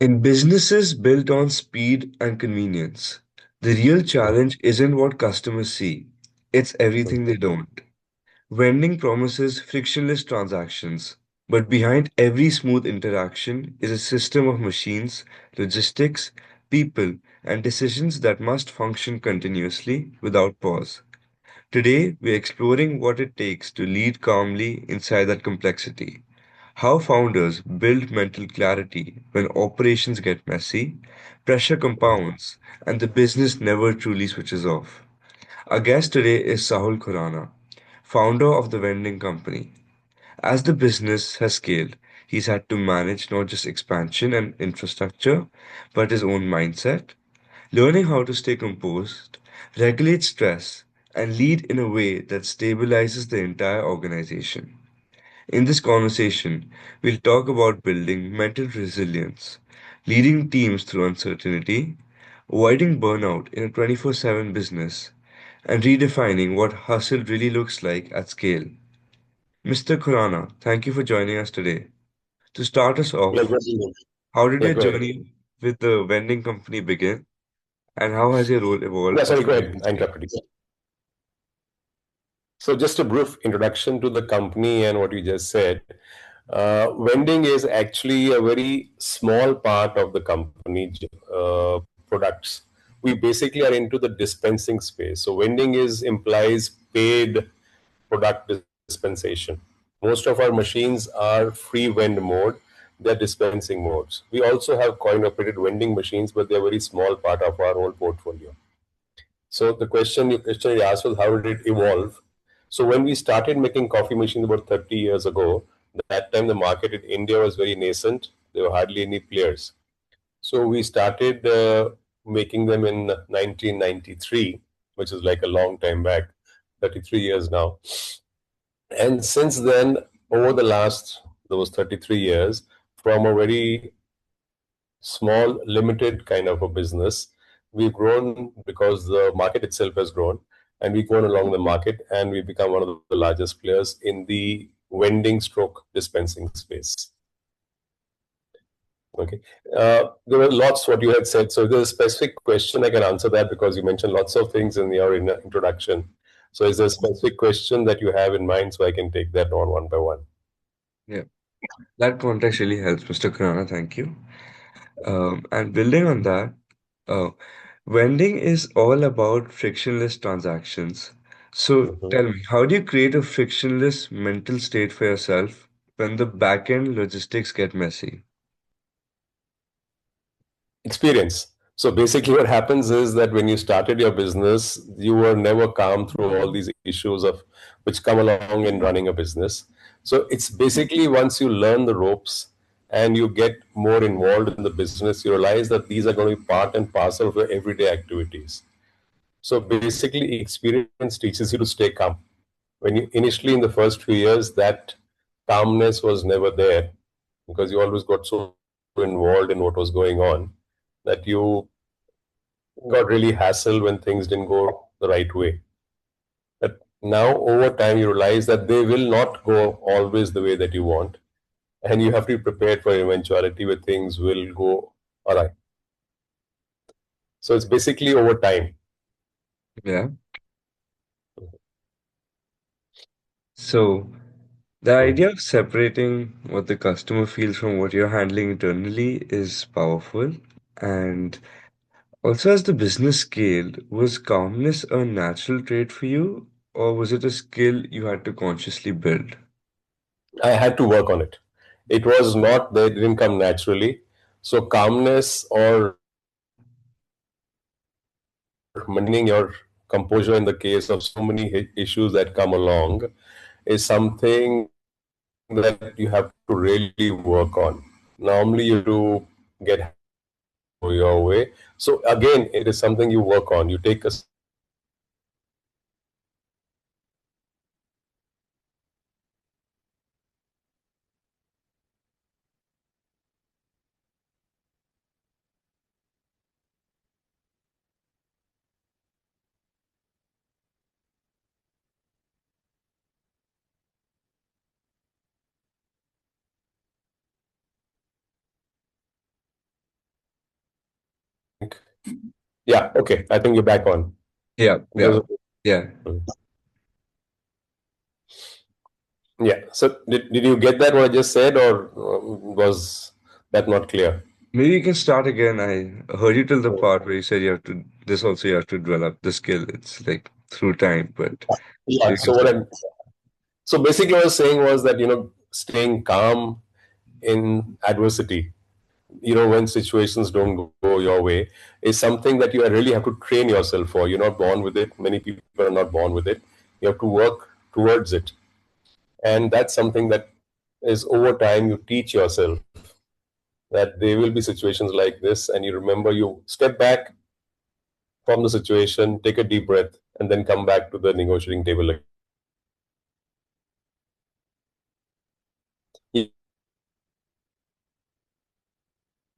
In businesses built on speed and convenience, the real challenge isn't what customers see, it's everything they don't. Vending promises frictionless transactions, but behind every smooth interaction is a system of machines, logistics, people, and decisions that must function continuously without pause. Today, we're exploring what it takes to lead calmly inside that complexity. How founders build mental clarity when operations get messy, pressure compounds, and the business never truly switches off. Our guest today is Sahul Khurana, founder of the Vending company. As the business has scaled, he's had to manage not just expansion and infrastructure, but his own mindset, learning how to stay composed, regulate stress, and lead in a way that stabilizes the entire organization. In this conversation, we'll talk about building mental resilience, leading teams through uncertainty, avoiding burnout in a 24/7 business, and redefining what hustle really looks like at scale. Mr. Khurana, thank you for joining us today. To start us Yeah, off, just, how did yeah, your go ahead. journey with the vending company begin, and how has your role Yeah, evolved sorry, as go the ahead. business I scales? interrupted you. So, just a brief introduction to the company and what you just said. Vending is actually a very small part of the company products. We basically are into the dispensing space. So, vending is implies paid product dispensation. Most of our machines are free vend mode. They're dispensing modes. We also have coin operated vending machines, but they're a very small part of our whole portfolio. So the question you asked was how did it evolve? So when we started making coffee machines about 30 years ago, that time the market in India was very nascent. There were hardly any players. So we started making them in 1993, which is like a long time back, 33 years now. And since then, over the last those 33 years, from a very small, limited kind of a business. We've grown because the market itself has grown, and we've gone along the market, and we've become one of the largest players in the vending stroke dispensing space. Okay. There were lots what you had said. So if there's a specific question, I can answer that because you mentioned lots of things in your introduction. So is there a specific question that you have in mind so I can take that on one by one? Yeah, that context really helps, Mr. Khurana. Thank you. And building on that, uh, vending is all about frictionless transactions. So Mhm. tell me, how do you create a frictionless mental state for yourself when the back-end logistics get messy? Experience. So basically, what happens is that when you started your business, you were never calm through all these issues of which come along in running a business. So it's basically once you learn the ropes and you get more involved in the business, you realize that these are going to be part and parcel of your everyday activities. So basically, experience teaches you to stay calm. When you initially in the first few years, that calmness was never there because you always got so involved in what was going on that you got really hassled when things didn't go the right way. But now, over time, you realize that they will not go always the way that you want, and you have to be prepared for eventuality where things will go all right. So it's basically over time. Yeah. So the idea of separating what the customer feels from what you're handling internally is powerful. And also, as the business scaled, was calmness a natural trait for you, or was it a skill you had to consciously build? I had to work on it. It was not that it didn't come naturally. So calmness or maintaining your composure in the case of so many issues that come along is something that you have to really work on. Normally, you do get your way. So again, it is something you work on. You take a Yeah, okay. I think you're back on. Yeah, There's yeah, yeah. yeah. So did you get that what I just said, or was that not clear? Maybe you can start again. I heard you till the part where you said you have to, this also you have to develop the skill. It's like through time, but Yeah. you can So what start. I'm so basically what I was saying was that staying calm in adversity, when situations don't go your way, is something that you really have to train yourself for. You're not born with it. Many people are not born with it. You have to work towards it, and that's something that is over time you teach yourself that there will be situations like this, and you remember, you step back from the situation, take a deep breath, and then come back to the negotiating table again. Yes,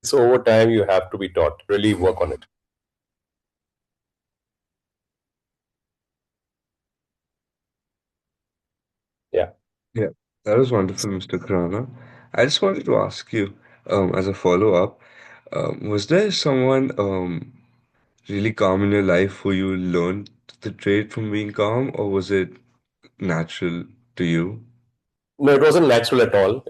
it's over time you have to be taught, really work on it. Yeah. Yeah, that was wonderful, Mr. Khurana. I just wanted to ask you, as a follow-up, was there someone really calm in your life who you learned the trait from being calm, or was it natural to you? No, it wasn't natural at all,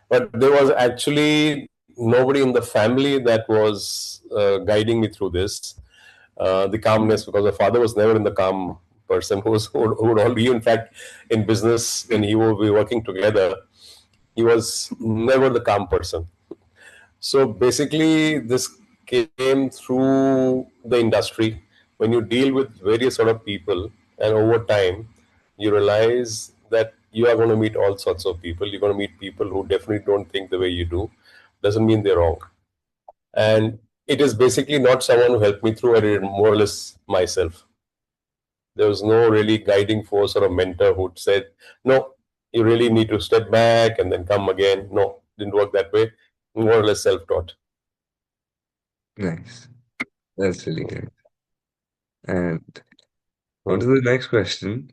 but there was actually nobody in the family that was guiding me through this. The calmness, because the father was never in the calm person who would all be, in fact, in business when he would be working together, he was never the calm person. So basically, this came through the industry. When you deal with various sort of people, and over time, you realize that you are going to meet all sorts of people. You're going to meet people who definitely don't think the way you do. Doesn't mean they're wrong. And it is basically not someone who helped me through. I did it more or less myself. There was no really guiding force or a mentor who said, "No, you really need to step back and then come again." No, didn't work that way. More or less self-taught. Nice. That's really good. And on to Hmm. the next question.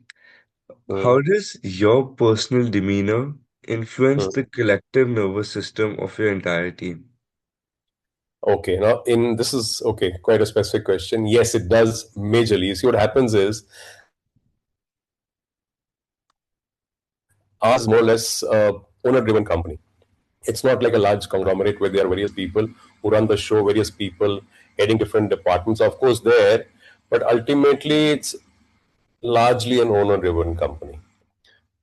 Hmm. How does your personal demeanor influence Hmm. the collective nervous system of your entire team? Okay, now in this is okay, quite a specific question. Yes, it does majorly. See, what happens is ours is more or less owner-driven company. It's not like a large conglomerate where there are various people who run the show, various people heading different departments. Of course, there, but ultimately it's largely an owner-driven company.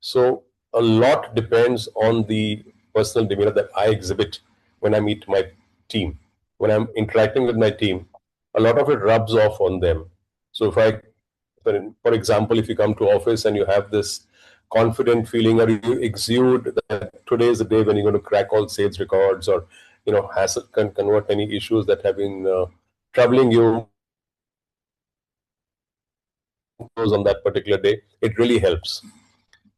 So a lot depends on the personal demeanor that I exhibit when I meet my team. When I'm interacting with my team, a lot of it rubs off on them. So for example, if you come to office and you have this confident feeling, or you exude that today is the day when you're going to crack all sales records, or has can convert any issues that have been troubling you on that particular day, it really helps.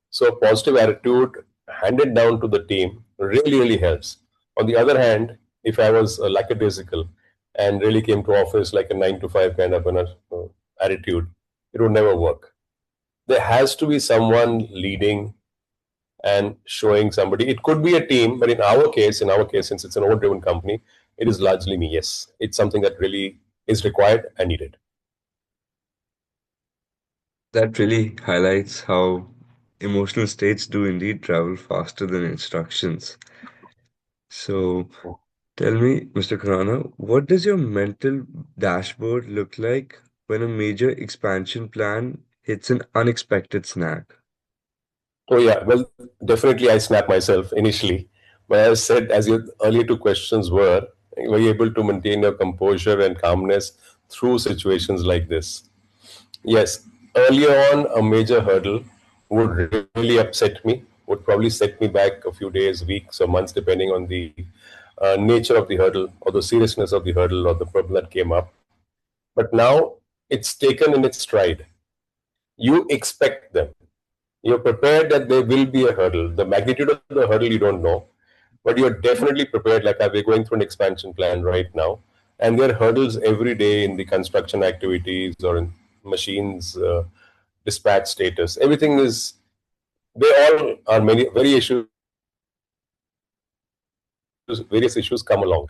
So positive attitude handed down to the team really, really helps. On the other hand, if I was lackadaisical and really came to office like a 9 to 5 kind of attitude, it would never work. There has to be someone leading and showing somebody. It could be a team, but in our case, since it's an owner-driven company, it is largely me. Yes, it's something that really is required and needed. That really highlights how emotional states do indeed travel faster than instructions. So, tell me, Mr. Khurana, what does your mental dashboard look like when a major expansion plan hits an unexpected snag? Oh yeah, well, definitely I snapped myself initially, but as I said, as your earlier two questions were you able to maintain your composure and calmness through situations like this? Yes, earlier on, a major hurdle would really upset me, would probably set me back a few days, weeks, or months, depending on the nature of the hurdle or the seriousness of the hurdle or the problem that came up. But now it's taken in its stride. You expect them. You're prepared that there will be a hurdle. The magnitude of the hurdle you don't know, but you're definitely prepared. Like we're going through an expansion plan right now, and there are hurdles every day in the construction activities or in machines dispatch status. Everything is, they all are many various issues come along.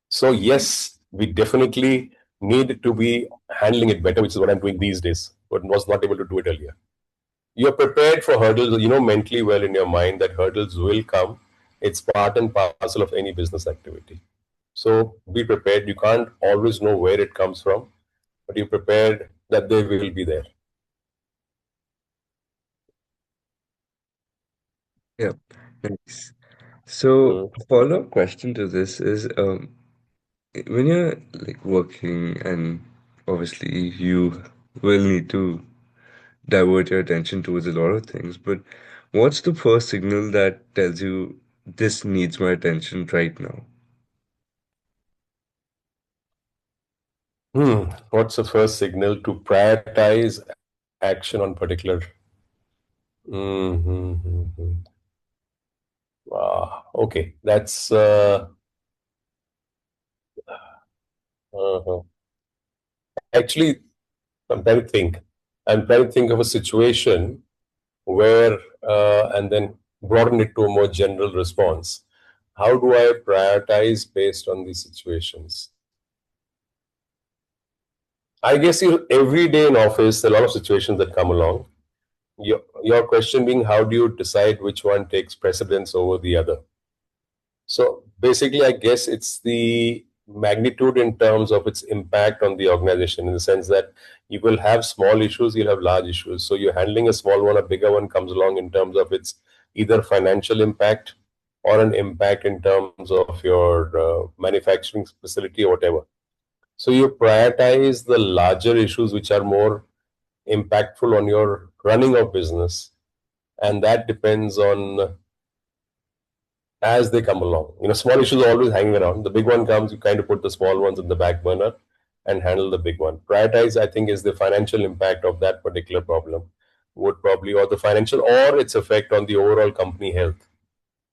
So yes, We definitely need to be handling it better, which is what I'm doing these days, but was not able to do it earlier. You're prepared for hurdles, you know mentally well in your mind that hurdles will come. It's part and parcel of any business activity. So be prepared. You can't always know where it comes from, but you're prepared that they will be there. Yeah, nice. So, Mm. a follow-up question to this is, when you're like working, and obviously you will need to divert your attention towards a lot of things, but what's the first signal that tells you this needs my attention right now? What's the first signal to prioritize action on particular? Mm-hmm. Okay, that's uh, actually I'm trying to think. I'm trying to think of a situation where, and then broaden it to a more general response. How do I prioritize based on these situations? I guess every day in office, there are a lot of situations that come along. Your question being, how do you decide which one takes precedence over the other? So basically, I guess it's the magnitude in terms of its impact on the organization, in the sense that you will have small issues, you'll have large issues. So you're handling a small one, a bigger one comes along in terms of its either financial impact or an impact in terms of your manufacturing facility or whatever. So you prioritize the larger issues which are more impactful on your running of business, and that depends on as they come along. Small issues are always hanging around. The big one comes, you kind of put the small ones in the back burner and handle the big one. Prioritize, I think, is the financial impact of that particular problem, would probably, or the financial, or its effect on the overall company health,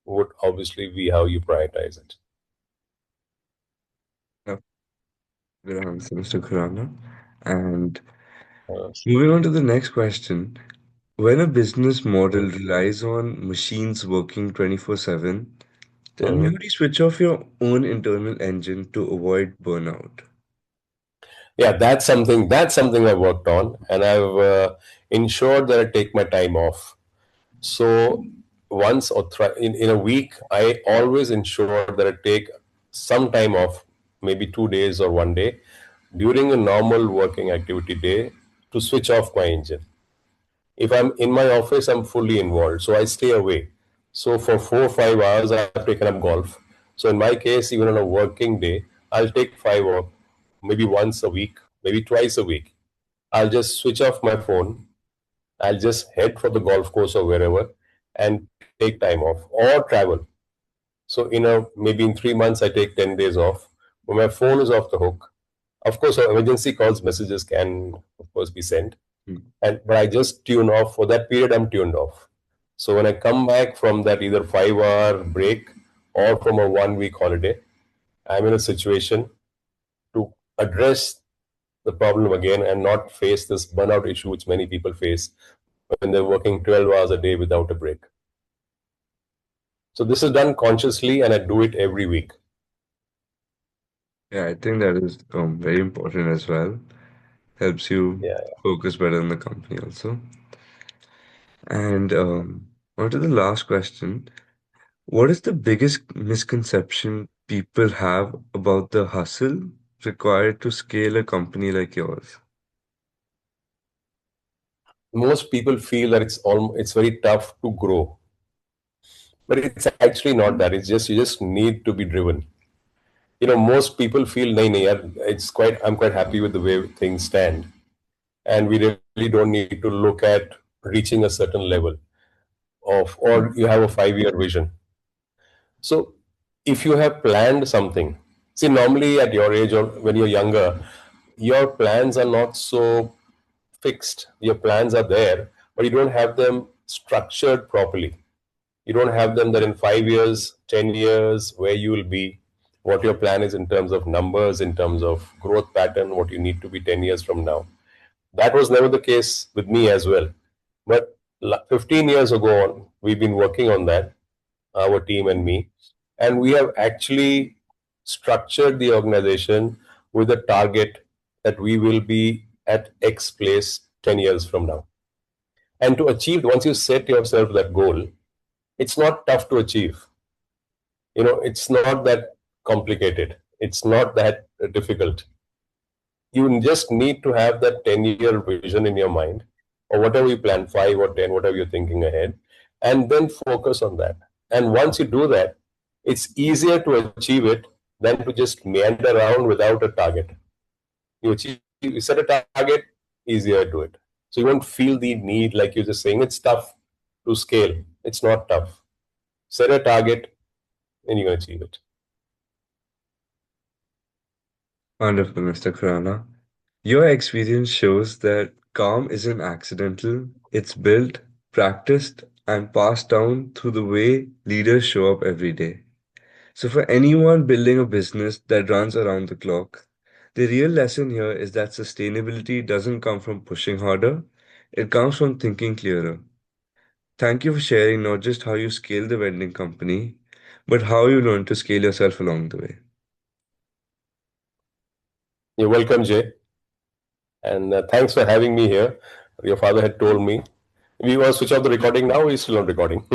would obviously be how you prioritize it. Yeah, good answer, Mr. Khurana. And Uh, moving on to the next question. When a business model mm, relies on machines working 24/7, tell me, how mhm. do you switch off your own internal engine to avoid burnout? Yeah, that's something I've worked on, and I've ensured that I take my time off. So once or in a week, I always ensure that I take some time off, maybe 2 days or one day during a normal working activity day to switch off my engine. If I'm in my office, I'm fully involved, so I stay away. So for 4 or 5 hours, I've taken up golf. So in my case, even on a working day, I'll take 5 or maybe once a week, maybe twice a week. I'll just switch off my phone. I'll just head for the golf course or wherever and take time off or travel. So maybe in 3 months I take 10 days off. When my phone is off the hook, of course, emergency calls, messages can of course be sent, Hmm. and but I just tune off for that period. I'm tuned off. So when I come back from that either 5 hour break or from a 1 week holiday, I'm in a situation to address the problem again and not face this burnout issue which many people face when they're working 12 hours a day without a break. So this is done consciously and I do it every week. Yeah, I think that is very important as well. Helps you Yeah. focus better in the company also. And on to the last question. What is the biggest misconception people have about the hustle required to scale a company like yours? Most people feel that it's very tough to grow, but it's actually not that. It's just you just need to be driven. Most people feel, nahi, nahi, yaar, I'm quite happy with the way things stand, and we really don't need to look at reaching a certain level or Mm. you have a 5 year vision. So if you have planned something, see, normally at your age or when you're younger, your plans are not so fixed. Your plans are there, but you don't have them structured properly. You don't have them that in 5 years, 10 years, where you will be, what your plan is in terms of numbers, in terms of growth pattern, what you need to be 10 years from now. That was never the case with me as well. But 15 years ago, we've been working on that, our team and me, and we have actually structured the organization with a target that we will be at X place 10 years from now. And to achieve, once you set yourself that goal, it's not tough to achieve. It's not that complicated. It's not that difficult. You just need to have that 10-year vision in your mind, or whatever you plan, 5 or 10, whatever you're thinking ahead, and then focus on that. And once you do that, it's easier to achieve it than to just meander around without a target. You set a target, easier to do it. So you won't feel the need, like you're just saying, it's tough to scale. It's not tough. Set a target and you can achieve it. Wonderful, Mr. Khurana. Your experience shows that calm isn't accidental, it's built, practiced, and passed down through the way leaders show up every day. So, for anyone building a business that runs around the clock, the real lesson here is that sustainability doesn't come from pushing harder, it comes from thinking clearer. Thank you for sharing not just how you scale the vending company, but how you learn to scale yourself along the way. You're welcome, Jay. And thanks for having me here. Your father had told me. We want to switch off the recording now. We're still on recording.